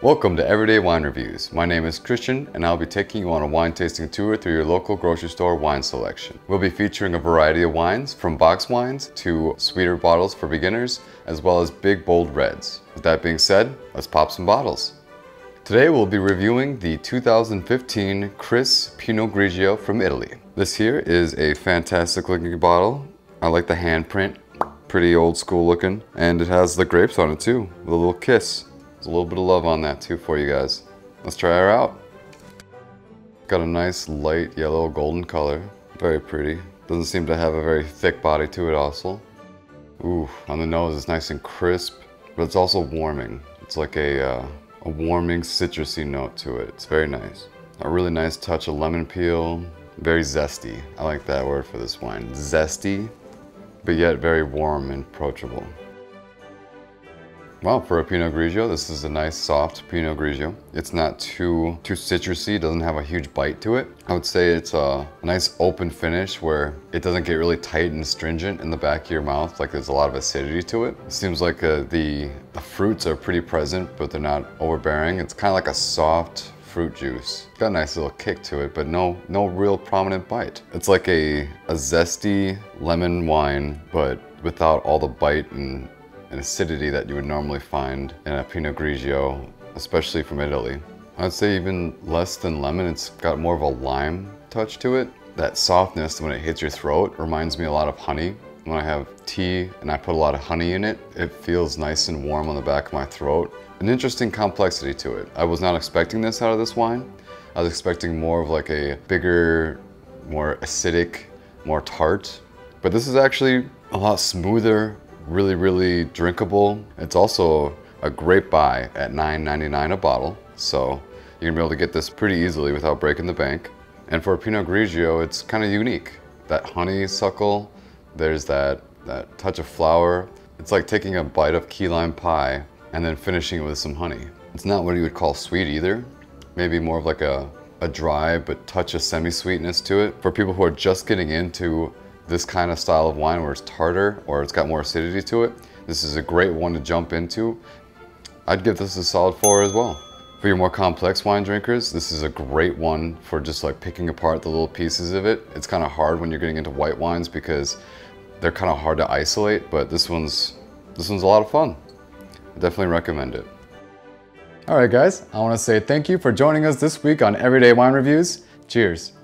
Welcome to Everyday Wine Reviews. My name is Christian and I'll be taking you on a wine tasting tour through your local grocery store wine selection. We'll be featuring a variety of wines, from box wines to sweeter bottles for beginners, as well as big bold reds. With that being said, let's pop some bottles. Today we'll be reviewing the 2015 Kris Pinot Grigio from Italy. This here is a fantastic looking bottle. I like the handprint, pretty old school looking, and it has the grapes on it too, with a little kiss. There's a little bit of love on that too for you guys. Let's try her out. Got a nice light yellow golden color. Very pretty. Doesn't seem to have a very thick body to it also. Ooh, on the nose it's nice and crisp, but it's also warming. It's like a warming citrusy note to it. It's very nice. A really nice touch of lemon peel. Very zesty. I like that word for this wine. Zesty, but yet very warm and approachable. Wow, for a Pinot Grigio, this is a nice soft Pinot Grigio. It's not too citrusy, doesn't have a huge bite to it. I would say it's a nice open finish where it doesn't get really tight and stringent in the back of your mouth, like there's a lot of acidity to it. It seems like the fruits are pretty present, but they're not overbearing. It's kind of like a soft fruit juice. It's got a nice little kick to it, but no real prominent bite. It's like a zesty lemon wine, but without all the bite and acidity that you would normally find in a Pinot Grigio, especially from Italy. I'd say even less than lemon. It's got more of a lime touch to it. That softness when it hits your throat reminds me a lot of honey. When I have tea and I put a lot of honey in it, it feels nice and warm on the back of my throat. An interesting complexity to it. I was not expecting this out of this wine. I was expecting more of like a bigger, more acidic, more tart. But this is actually a lot smoother, really drinkable. It's also a great buy at $9.99 a bottle, so you're gonna be able to get this pretty easily without breaking the bank. And for a Pinot Grigio, it's kind of unique. That honeysuckle, there's that touch of flower. It's like taking a bite of key lime pie and then finishing it with some honey. It's not what you would call sweet either. Maybe more of like a dry but touch of semi-sweetness to it. For people who are just getting into this kind of style of wine where it's tartar or it's got more acidity to it, this is a great one to jump into. I'd give this a solid 4 as well. For your more complex wine drinkers, this is a great one for just like picking apart the little pieces of it. It's kind of hard when you're getting into white wines because they're kind of hard to isolate, but this one's a lot of fun. I definitely recommend it. All right guys, I want to say thank you for joining us this week on Everyday Wine Reviews. Cheers.